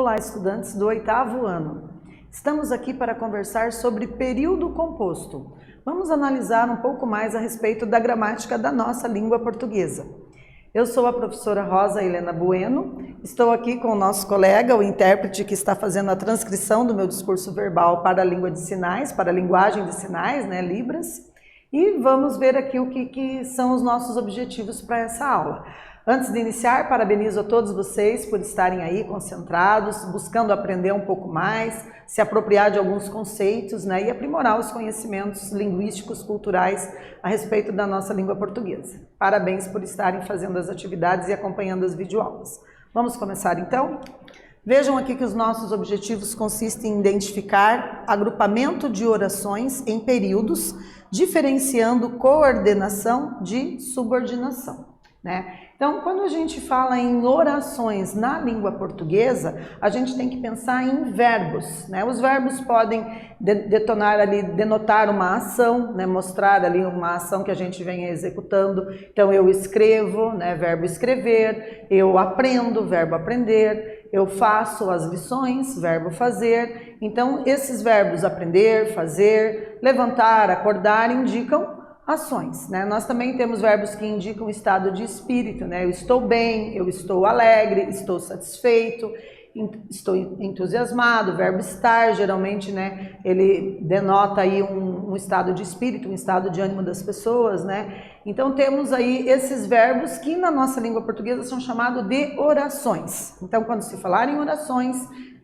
Olá, estudantes do 8º ano. Estamos aqui para conversar sobre período composto. Vamos analisar um pouco mais a respeito da gramática da nossa língua portuguesa. Eu sou a professora Rosa Helena Bueno, estou aqui com o nosso colega, o intérprete que está fazendo a transcrição do meu discurso verbal para a língua de sinais, para a linguagem de sinais, né, Libras, e vamos ver aqui o que são os nossos objetivos para essa aula. Antes de iniciar, parabenizo a todos vocês por estarem aí concentrados, buscando aprender um pouco mais, se apropriar de alguns conceitos, né, e aprimorar os conhecimentos linguísticos, culturais a respeito da nossa língua portuguesa. Parabéns por estarem fazendo as atividades e acompanhando as videoaulas. Vamos começar então? Vejam aqui que os nossos objetivos consistem em identificar agrupamento de orações em períodos, diferenciando coordenação de subordinação, né? Então, quando a gente fala em orações na língua portuguesa, a gente tem que pensar em verbos, né? Os verbos podem denotar uma ação, né? Mostrar ali uma ação que a gente vem executando. Então, eu escrevo, né? Verbo escrever, eu aprendo, verbo aprender, eu faço as lições, verbo fazer. Então, esses verbos aprender, fazer, levantar, acordar indicam ações, né? Nós também temos verbos que indicam estado de espírito, né? Eu estou bem, eu estou alegre, estou satisfeito, estou entusiasmado. O verbo estar, geralmente, né, ele denota aí um estado de espírito, um estado de ânimo das pessoas, né? Então temos aí esses verbos que na nossa língua portuguesa são chamados de orações. Então, quando se falar em orações,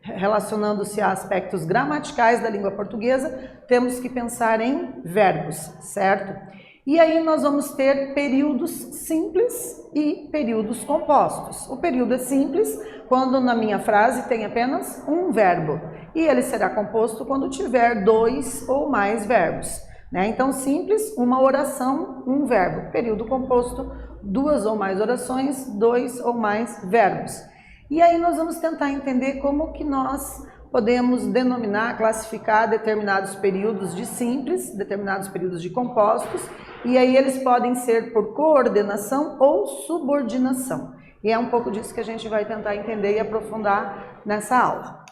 relacionando-se a aspectos gramaticais da língua portuguesa, temos que pensar em verbos, certo? E aí nós vamos ter períodos simples e períodos compostos. O período é simples quando na minha frase tem apenas um verbo, e ele será composto quando tiver dois ou mais verbos, né? Então, simples, uma oração, um verbo. Período composto, duas ou mais orações, dois ou mais verbos. E aí nós vamos tentar entender como que nós podemos denominar, classificar determinados períodos de simples, determinados períodos de compostos, e aí eles podem ser por coordenação ou subordinação. E é um pouco disso que a gente vai tentar entender e aprofundar nessa aula.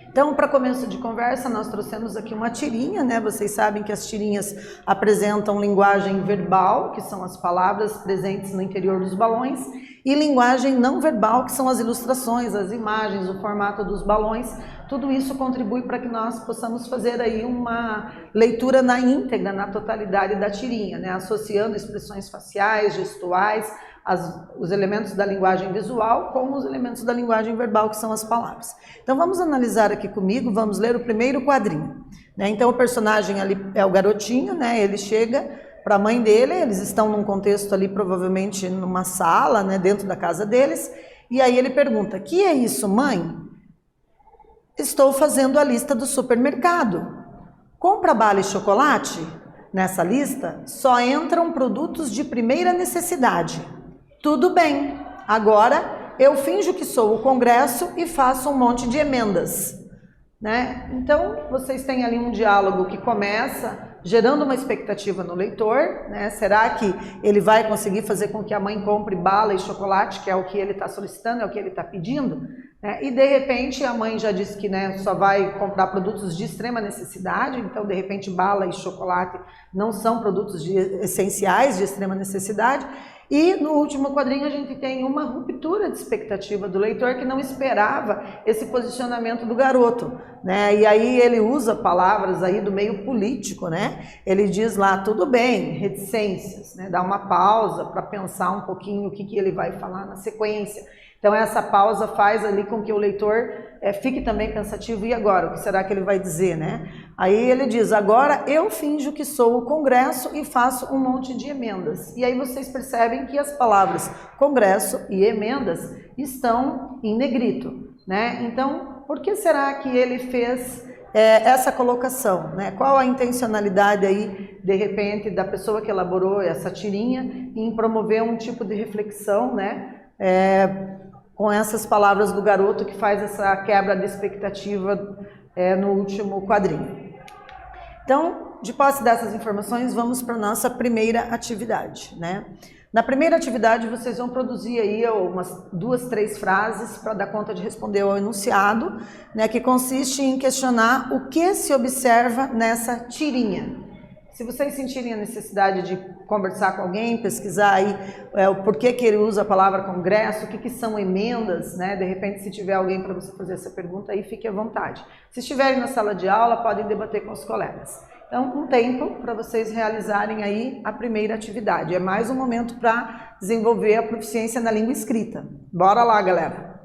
Então, para começo de conversa, nós trouxemos aqui uma tirinha, né? Vocês sabem que as tirinhas apresentam linguagem verbal, que são as palavras presentes no interior dos balões, e linguagem não verbal, que são as ilustrações, as imagens, o formato dos balões. Tudo isso contribui para que nós possamos fazer aí uma leitura na íntegra, na totalidade da tirinha, né? Associando expressões faciais, gestuais, os elementos da linguagem visual com os elementos da linguagem verbal, que são as palavras. Então vamos analisar aqui comigo, vamos ler o primeiro quadrinho, né? Então o personagem ali é o garotinho, né? Ele chega para a mãe dele, eles estão num contexto ali, provavelmente numa sala, né? Dentro da casa deles, e aí ele pergunta: "Que é isso, mãe?" "Estou fazendo a lista do supermercado. Compra bala e chocolate? Nessa lista só entram produtos de primeira necessidade." "Tudo bem, agora eu finjo que sou o Congresso e faço um monte de emendas." Né? Então, vocês têm ali um diálogo que começa gerando uma expectativa no leitor, né? Será que ele vai conseguir fazer com que a mãe compre bala e chocolate, que é o que ele está solicitando, é o que ele está pedindo? Né? E de repente a mãe já disse que, né, só vai comprar produtos de extrema necessidade, então de repente bala e chocolate não são produtos essenciais de extrema necessidade. E no último quadrinho a gente tem uma ruptura de expectativa do leitor que não esperava esse posicionamento do garoto, né? E aí ele usa palavras aí do meio político, né? Ele diz lá: "Tudo bem", reticências, né? Dá uma pausa para pensar um pouquinho o que ele vai falar na sequência. Então essa pausa faz ali com que o leitor fique também pensativo: e agora? O que será que ele vai dizer, né? Aí ele diz: "Agora eu finjo que sou o Congresso e faço um monte de emendas." E aí vocês percebem que as palavras Congresso e emendas estão em negrito, né? Então, por que será que ele fez essa colocação, né? Qual a intencionalidade aí, de repente, da pessoa que elaborou essa tirinha em promover um tipo de reflexão, né? Com essas palavras do garoto, que faz essa quebra de expectativa no último quadrinho. Então, de posse dessas informações, vamos para a nossa primeira atividade, né? Na primeira atividade, vocês vão produzir aí umas 2, 3 frases para dar conta de responder ao enunciado, né, que consiste em questionar o que se observa nessa tirinha. Se vocês sentirem a necessidade de conversar com alguém, pesquisar aí o porquê que ele usa a palavra congresso, o que são emendas, né? De repente, se tiver alguém para você fazer essa pergunta aí, fique à vontade. Se estiverem na sala de aula, podem debater com os colegas. Então, um tempo para vocês realizarem aí a primeira atividade. É mais um momento para desenvolver a proficiência na língua escrita. Bora lá, galera!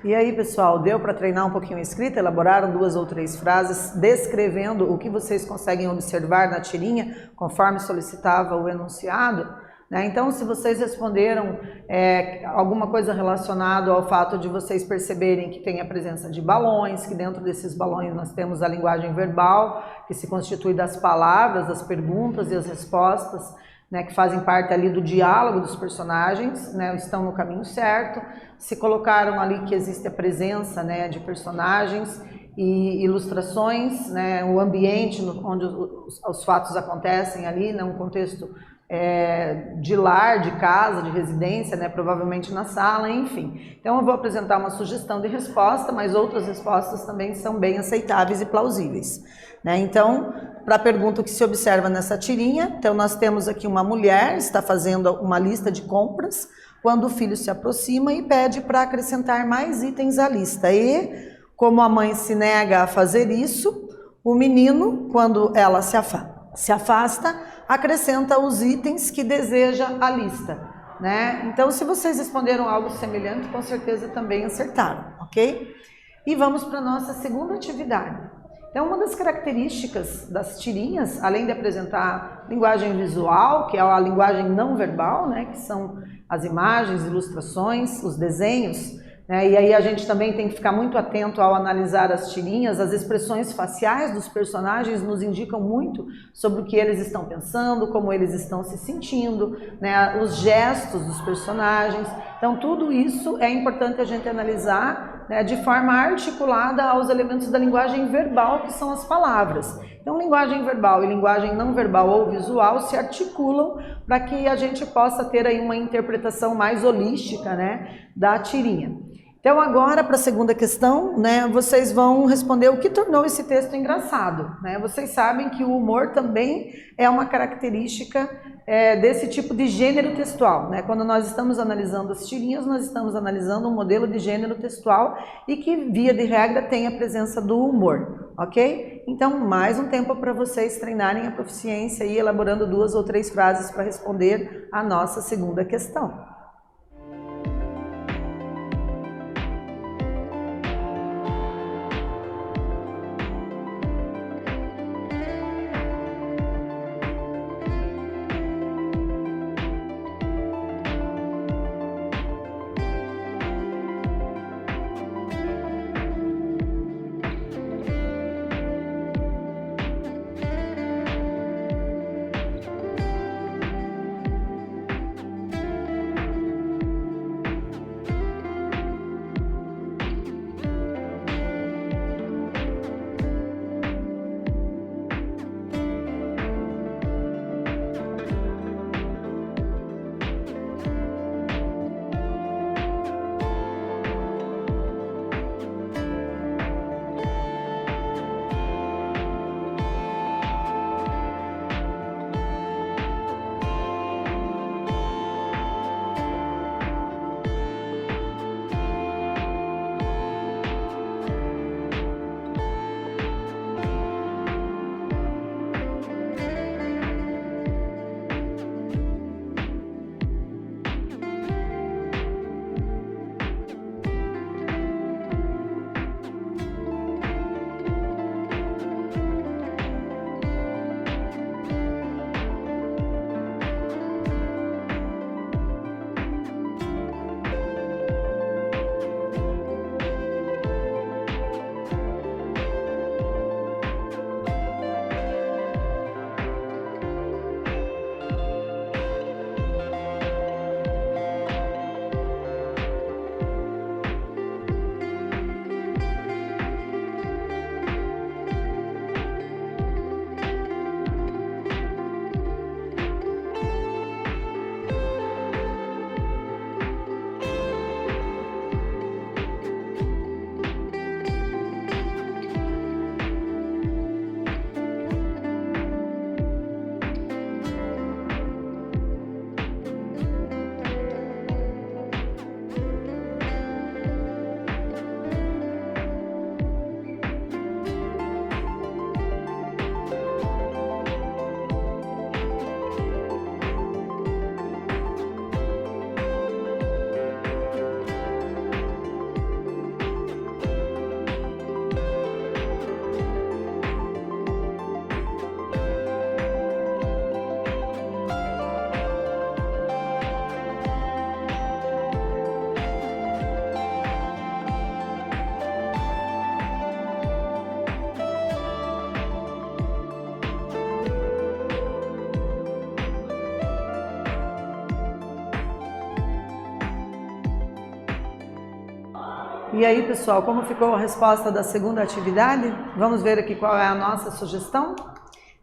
E aí, pessoal, deu para treinar um pouquinho a escrita? Elaboraram 2 ou 3 frases descrevendo o que vocês conseguem observar na tirinha, conforme solicitava o enunciado? Né? Então, se vocês responderam alguma coisa relacionada ao fato de vocês perceberem que tem a presença de balões, que dentro desses balões nós temos a linguagem verbal, que se constitui das palavras, das perguntas e as respostas, né, que fazem parte ali do diálogo dos personagens, né, estão no caminho certo. Se colocaram ali que existe a presença, né, de personagens e ilustrações, né, o ambiente onde os fatos acontecem ali, né, um contexto de lar, de casa, de residência, né, provavelmente na sala, enfim. Então eu vou apresentar uma sugestão de resposta, mas outras respostas também são bem aceitáveis e plausíveis. Né? Então, para a pergunta que se observa nessa tirinha, então nós temos aqui uma mulher, está fazendo uma lista de compras, quando o filho se aproxima e pede para acrescentar mais itens à lista. E, como a mãe se nega a fazer isso, o menino, quando ela se afasta, acrescenta os itens que deseja a lista, né? Então, se vocês responderam algo semelhante, com certeza também acertaram, ok? E vamos para a nossa segunda atividade. Então, uma das características das tirinhas, além de apresentar linguagem visual, que é a linguagem não verbal, né, que são as imagens, ilustrações, os desenhos, né, e aí a gente também tem que ficar muito atento ao analisar as tirinhas, as expressões faciais dos personagens nos indicam muito sobre o que eles estão pensando, como eles estão se sentindo, né, os gestos dos personagens. Então, tudo isso é importante a gente analisar, né, de forma articulada aos elementos da linguagem verbal, que são as palavras. Então, linguagem verbal e linguagem não verbal ou visual se articulam para que a gente possa ter aí uma interpretação mais holística, né, da tirinha. Então, agora, para a segunda questão, né, vocês vão responder o que tornou esse texto engraçado, né? Vocês sabem que o humor também é uma característica desse tipo de gênero textual, né? Quando nós estamos analisando as tirinhas, nós estamos analisando um modelo de gênero textual e que, via de regra, tem a presença do humor, ok? Então, mais um tempo para vocês treinarem a proficiência e elaborando 2 ou 3 frases para responder a nossa segunda questão. E aí, pessoal, como ficou a resposta da segunda atividade? Vamos ver aqui qual é a nossa sugestão?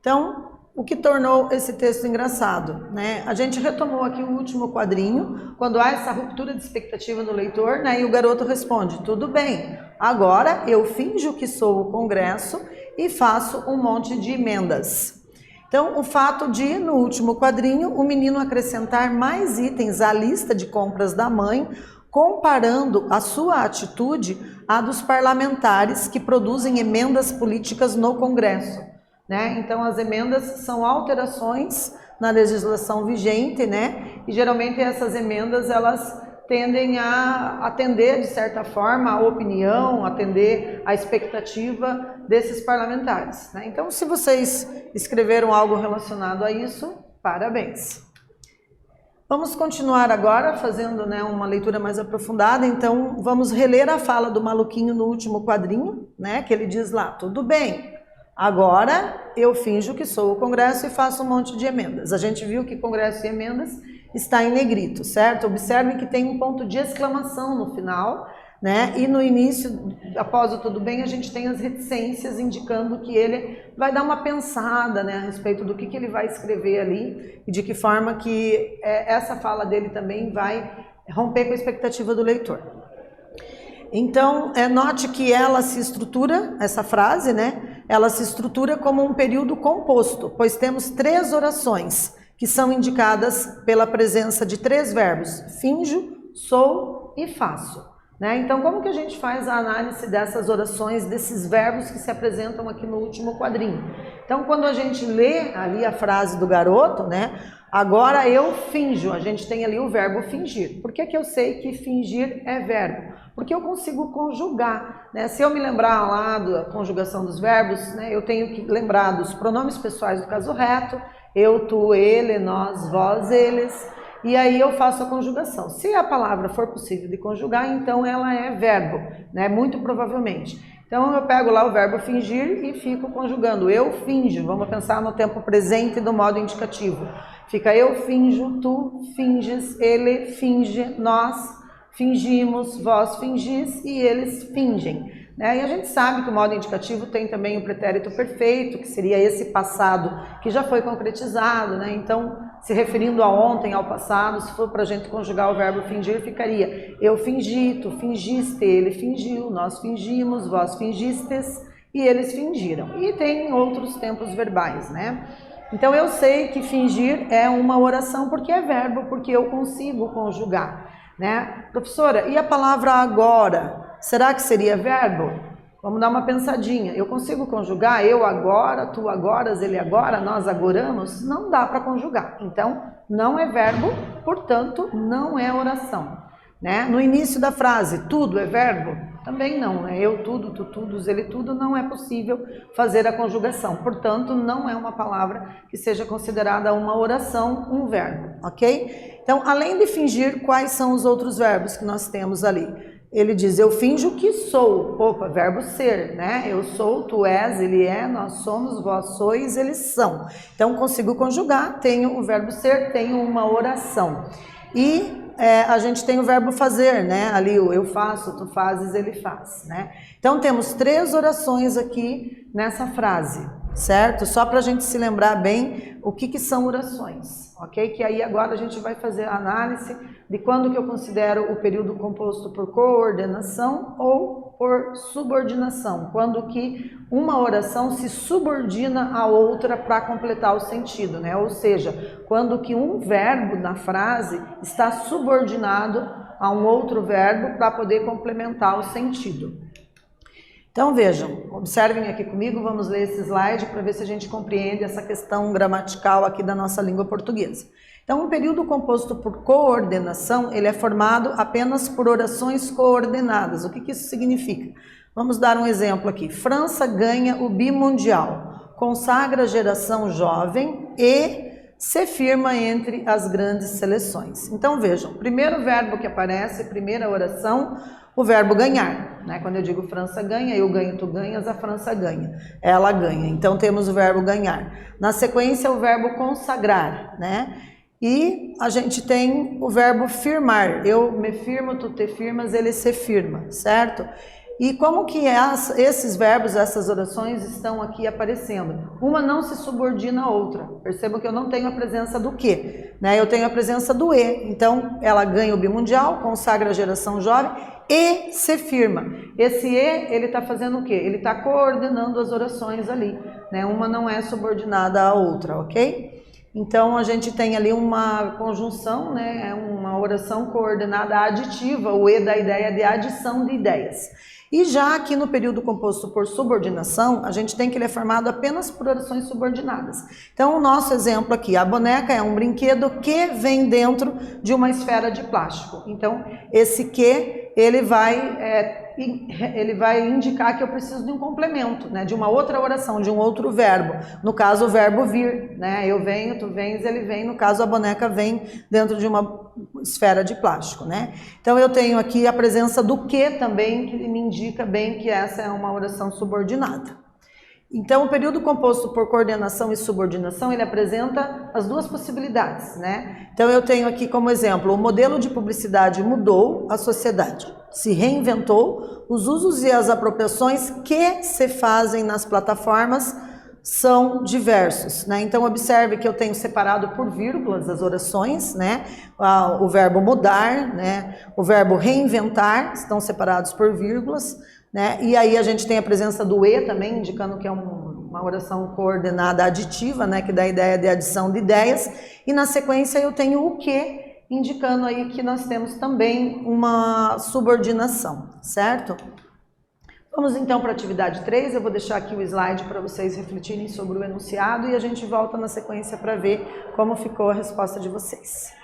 Então, o que tornou esse texto engraçado, né? A gente retomou aqui o último quadrinho, quando há essa ruptura de expectativa no leitor, né? E o garoto responde, tudo bem, agora eu finjo que sou o Congresso e faço um monte de emendas. Então, o fato de, no último quadrinho, o menino acrescentar mais itens à lista de compras da mãe, comparando a sua atitude à dos parlamentares que produzem emendas políticas no Congresso, né? Então, as emendas são alterações na legislação vigente, né? E geralmente essas emendas, elas tendem a atender, de certa forma, a opinião, atender a expectativa desses parlamentares, né? Então, se vocês escreveram algo relacionado a isso, parabéns! Vamos continuar agora fazendo, né, uma leitura mais aprofundada. Então vamos reler a fala do maluquinho no último quadrinho, né, que ele diz lá: tudo bem, agora eu finjo que sou o Congresso e faço um monte de emendas. A gente viu que Congresso e emendas está em negrito, certo? Observem que tem um ponto de exclamação no final, né? E no início, após o tudo bem, a gente tem as reticências indicando que ele vai dar uma pensada, né, a respeito do que ele vai escrever ali e de que forma que essa fala dele também vai romper com a expectativa do leitor. Então, note que ela se estrutura, essa frase, né, ela se estrutura como um período composto, pois temos 3 orações que são indicadas pela presença de 3 verbos: finjo, sou e faço. Né? Então, como que a gente faz a análise dessas orações, desses verbos que se apresentam aqui no último quadrinho? Então, quando a gente lê ali a frase do garoto, né? Agora eu finjo, a gente tem ali o verbo fingir. Por que que eu sei que fingir é verbo? Porque eu consigo conjugar, né? Se eu me lembrar lá da conjugação dos verbos, né, eu tenho que lembrar dos pronomes pessoais do caso reto: eu, tu, ele, nós, vós, eles. E aí eu faço a conjugação. Se a palavra for possível de conjugar, então ela é verbo, né? Muito provavelmente. Então eu pego lá o verbo fingir e fico conjugando. Eu finjo, vamos pensar no tempo presente do modo indicativo. Fica eu finjo, tu finges, ele finge, nós fingimos, vós fingis e eles fingem. E a gente sabe que o modo indicativo tem também o pretérito perfeito, que seria esse passado que já foi concretizado, né? Então, se referindo a ontem, ao passado, se for para a gente conjugar o verbo fingir, ficaria eu fingi, tu fingiste, ele fingiu, nós fingimos, vós fingistes e eles fingiram. E tem outros tempos verbais, né? Então, eu sei que fingir é uma oração porque é verbo, porque eu consigo conjugar, né? Professora, e a palavra agora? Será que seria verbo? Vamos dar uma pensadinha. Eu consigo conjugar eu agora, tu agoras, ele agora, nós agoramos? Não dá para conjugar. Então, não é verbo, portanto, não é oração. Né? No início da frase, tudo é verbo? Também não. Né? Eu tudo, tu tudo, ele tudo, não é possível fazer a conjugação. Portanto, não é uma palavra que seja considerada uma oração, um verbo. Ok? Então, além de fingir, quais são os outros verbos que nós temos ali? Ele diz, eu finjo que sou. Opa, verbo ser, né? Eu sou, tu és, ele é, nós somos, vós sois, eles são. Então, consigo conjugar, tenho o verbo ser, tenho uma oração. E a gente tem o verbo fazer, né? Ali o eu faço, tu fazes, ele faz, né? Então, temos 3 orações aqui nessa frase, certo? Só para a gente se lembrar bem o que são orações, ok? Que aí agora a gente vai fazer a análise de quando que eu considero o período composto por coordenação ou por subordinação, quando que uma oração se subordina à outra para completar o sentido, né? Ou seja, quando que um verbo na frase está subordinado a um outro verbo para poder complementar o sentido. Então vejam, observem aqui comigo, vamos ler esse slide para ver se a gente compreende essa questão gramatical aqui da nossa língua portuguesa. Então, um período composto por coordenação, ele é formado apenas por orações coordenadas. O que isso significa? Vamos dar um exemplo aqui. França ganha o bimundial, consagra a geração jovem e se firma entre as grandes seleções. Então vejam, primeiro verbo que aparece, primeira oração, o verbo ganhar, né? Quando eu digo França ganha, eu ganho, tu ganhas, a França ganha, ela ganha. Então temos o verbo ganhar. Na sequência, o verbo consagrar, né? E a gente tem o verbo firmar. Eu me firmo, tu te firmas, ele se firma, certo? E como que esses verbos, essas orações estão aqui aparecendo? Uma não se subordina à outra. Percebam que eu não tenho a presença do que, né? Eu tenho a presença do e. Então, ela ganha o bimundial, consagra a geração jovem e se firma. Esse e, ele está fazendo o quê? Ele está coordenando as orações ali, né? Uma não é subordinada à outra, ok? Então, a gente tem ali uma conjunção, né, uma oração coordenada aditiva, o E da ideia de adição de ideias. E já aqui no período composto por subordinação, a gente tem que ele é formado apenas por orações subordinadas. Então, o nosso exemplo aqui, a boneca é um brinquedo que vem dentro de uma esfera de plástico. Então, esse que, ele vai indicar que eu preciso de um complemento, né, de uma outra oração, de um outro verbo. No caso, o verbo vir, né, eu venho, tu vens, ele vem. No caso, a boneca vem dentro de uma esfera de plástico, né. Então, eu tenho aqui a presença do que também, que me indica bem que essa é uma oração subordinada. Então, o período composto por coordenação e subordinação, ele apresenta as duas possibilidades, né? Então, eu tenho aqui como exemplo, o modelo de publicidade mudou, a sociedade se reinventou, os usos e as apropriações que se fazem nas plataformas são diversos, né? Então, observe que eu tenho separado por vírgulas as orações, né? O verbo mudar, né? O verbo reinventar estão separados por vírgulas, né? E aí a gente tem a presença do E também, indicando que é uma oração coordenada aditiva, né? Que dá a ideia de adição de ideias. E na sequência eu tenho o que, indicando aí que nós temos também uma subordinação, certo? Vamos então para a atividade 3, eu vou deixar aqui o slide para vocês refletirem sobre o enunciado e a gente volta na sequência para ver como ficou a resposta de vocês.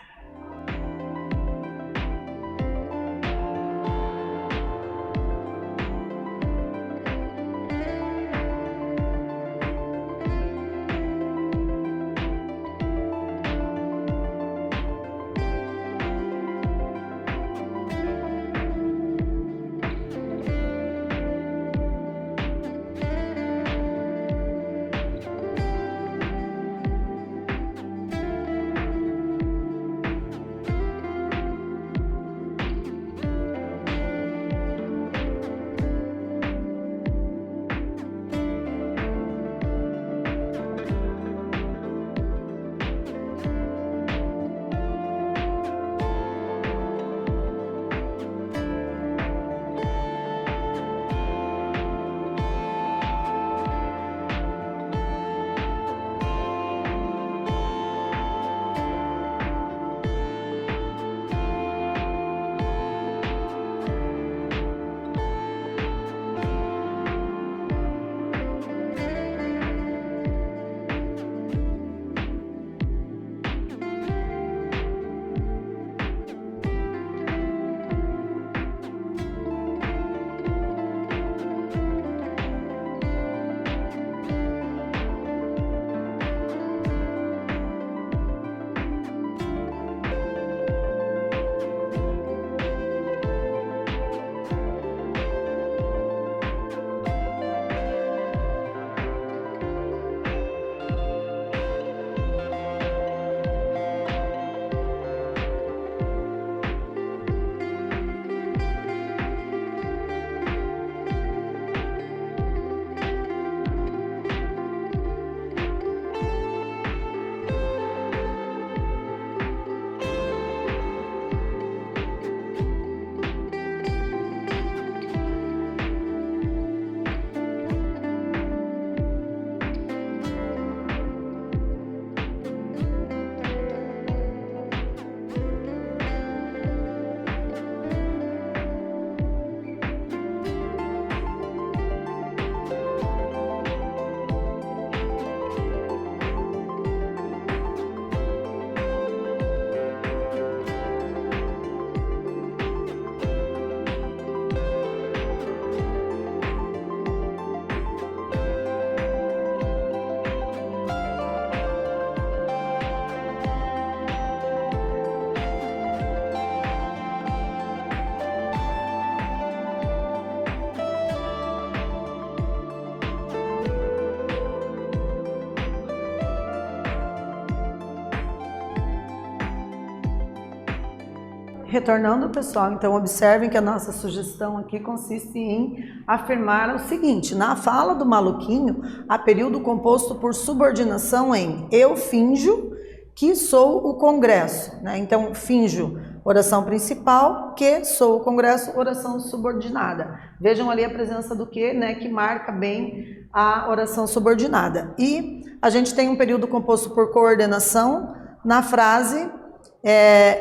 Retornando, pessoal, então observem que a nossa sugestão aqui consiste em afirmar o seguinte: na fala do maluquinho, há período composto por subordinação em eu finjo que sou o Congresso, né? Então, finjo, oração principal, que sou o Congresso, oração subordinada. Vejam ali a presença do que, né, que marca bem a oração subordinada. E a gente tem um período composto por coordenação na frase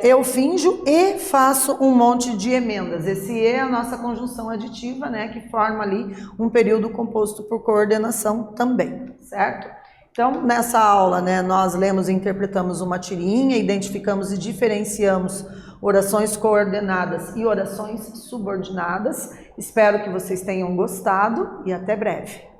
eu finjo e faço um monte de emendas. Esse e é a nossa conjunção aditiva, né, que forma ali um período composto por coordenação também, certo? Então, nessa aula, né, nós lemos e interpretamos uma tirinha, identificamos e diferenciamos orações coordenadas e orações subordinadas. Espero que vocês tenham gostado e até breve.